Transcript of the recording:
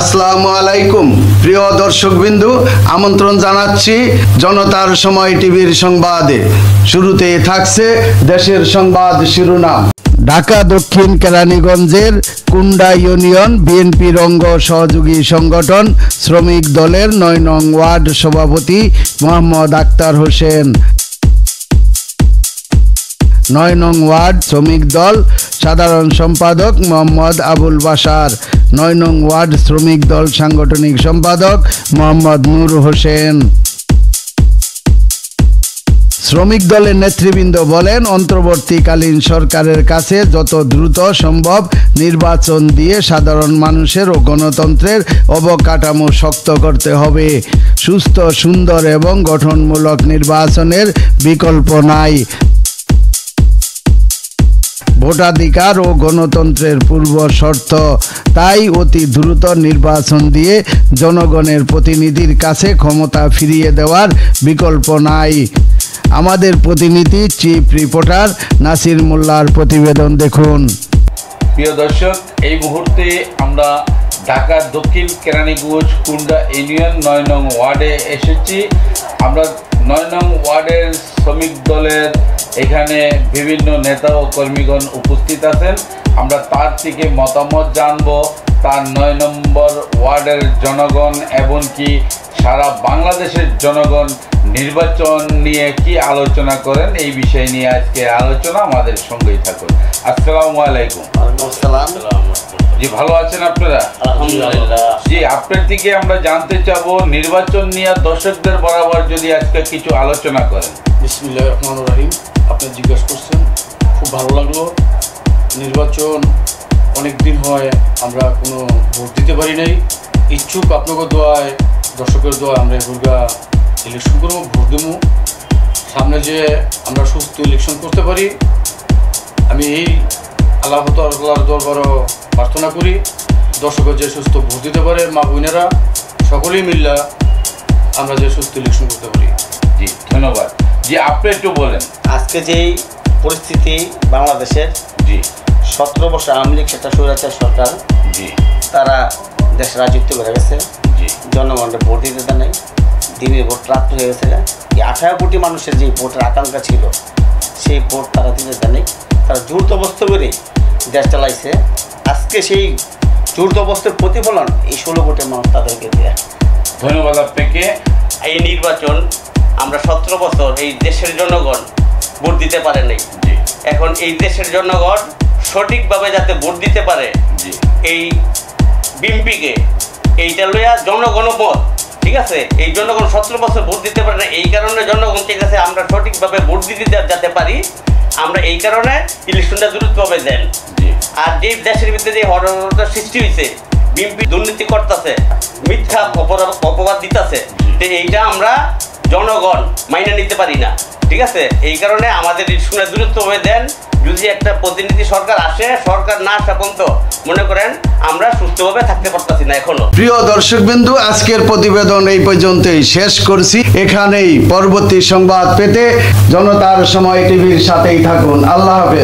আসসালামু আলাইকুম প্রিয় দর্শকবৃন্দু, আমন্ত্রণ জানাচ্ছি জনতার সময় টিভির সংবাদে। শুরুতে থাকছে দেশের সংবাদ শিরোনাম। ঢাকা দক্ষিণ কেরানীগঞ্জের কুন্ডা ইউনিয়ন বিএনপির অঙ্গ সহযোগী সংগঠন শ্রমিক দলের ৯ নং ওয়ার্ড সভাপতি মোহাম্মদ আক্তার হোসেন, ৯ নং ওয়ার্ড শ্রমিক দল সাধারণ সম্পাদক মোহাম্মদ আবুল বাশার, ৯ নং ওয়ার্ড শ্রমিক দল সাংগঠনিক সম্পাদক মোহাম্মদ নূর হোসেন। শ্রমিক দলের নেতৃবৃন্দ বলেন, অন্তর্বর্তীকালীন সরকারের কাছে যত দ্রুত সম্ভব নির্বাচন দিয়ে সাধারণ মানুষের ও গণতন্ত্রের অবকাঠামো শক্ত করতে হবে। সুস্থ, সুন্দর এবং গঠনমূলক নির্বাচনের বিকল্প নাই। ভোটাধিকার ও গণতন্ত্রের পূর্ব শর্ত, তাই অতি দ্রুত নির্বাচন দিয়ে জনগণের প্রতিনিধির কাছে ক্ষমতা ফিরিয়ে দেওয়ার বিকল্প নাই। আমাদের প্রতিনিধি চিফ রিপোর্টার নাসির মোল্লার প্রতিবেদন দেখুন। প্রিয় দর্শক, এই মুহূর্তে আমরা ঢাকার দক্ষিণ কেরানীগঞ্জ কুন্ডা ইউনিয়ন ৯ নং ওয়ার্ডে এসেছি। আমরা ৯ নং ওয়ার্ডের শ্রমিক দলের এখানে বিভিন্ন নেতা ও কর্মীগণ উপস্থিত আছেন। আমরা তার থেকে মতামত জানব, তার ৯ নম্বর ওয়ার্ডের জনগণ এমনকি সারা বাংলাদেশের জনগণ নির্বাচন নিয়ে কি আলোচনা করেন, এই বিষয় নিয়ে আজকে আলোচনা। আমাদের সঙ্গেই থাকুন। আসসালামু আলাইকুম। জি, ভালো আছেন আপনারা? আলহামদুলিল্লাহ। জি, আপনার থেকে আমরা জানতে চাবো নির্বাচন নিয়ে দর্শকদের বরাবর যদি আজকে কিছু আলোচনা করেন। বিসমিল্লাহির রহমানির রহিম। আপনি জিজ্ঞাসা করছেন, খুব ভালো লাগলো। নির্বাচন অনেক দিন হয় আমরা কোনো ভোট দিতে পারি নাই। ইচ্ছুক আপনাকে দোয়ায়, দর্শকের দোয়ায় আমরা এগুলা ইলেকশন করবো, ভোট দেবো। সামনে যে আমরা সুস্থ ইলেকশন করতে পারি, আমি এই আল্লাহর দরবারে প্রার্থনা করি। দর্শকের যে সুস্থ ভোট দিতে পারে, মা বোনেরা সকলেই মিল্লা আমরা যে সুস্থ ইলেকশন করতে পারি। জি, ধন্যবাদ। জি, আপনি একটু বলেন। আজকে যেই পরিস্থিতি বাংলাদেশের, জি 17 বছর আওয়ামী লীগ সেটা স্বৈরাচার সরকার, জি তারা দেশের রাজত্ব করে গেছে। জি জনগণকে ভোট দিতে দেয় নাই, দিনের ভোট রাত হয়ে গেছে। এই 18 কোটি মানুষের যে ভোটের আকাঙ্ক্ষা ছিল, সেই ভোট তারা দিতে দেয় নাই। তারা জোর জবরদস্তি করে দেশ চালাইছে। আজকে সেই জোর জবরদস্তির প্রতিফলন এই 16 কোটি মানুষ তাদেরকে দেয়। ধন্যবাদ আপনাকে। এই নির্বাচন আমরা 17 বছর এই দেশের জনগণ ভোট দিতে পারে নাই। জি এখন এই দেশের জনগণ সঠিকভাবে যাতে ভোট দিতে পারে, জি এই বিএনপিকে এইটা লইয়া জনগণপথ, ঠিক আছে, এই জনগণ 17 বছর ভোট দিতে পারে না। এই কারণে জনগণ ঠিক আছে আমরা সঠিকভাবে ভোট দিতে যেতে পারি, আমরা এই কারণে ইলেকশনটা দ্রুতভাবে দেন। জি আর যে দেশের ভিতরে যে হরহরতা সৃষ্টি হয়েছে, বিএনপি দুর্নীতি করতেছে, মিথ্যা অপবাদ দিতেছে, তো এইটা আমরা জনগণ মাইনে নিতে পারি না, ঠিক আছে। এই কারণে আমাদের ইলেকশনটা দ্রুতভাবে দেন। যদি একটা প্রতিনিধি সরকার আসে, সরকার না আসা পর্যন্ত মনে করেন আমরা সুস্থভাবে থাকতে পারতেছি না এখনো। প্রিয় দর্শকবৃন্দু, আজকের প্রতিবেদন এই পর্যন্তই শেষ করছি। এখানেই পরবর্তী সংবাদ পেতে জনতার সময় টিভির সাথেই থাকুন। আল্লাহ হাফেজ।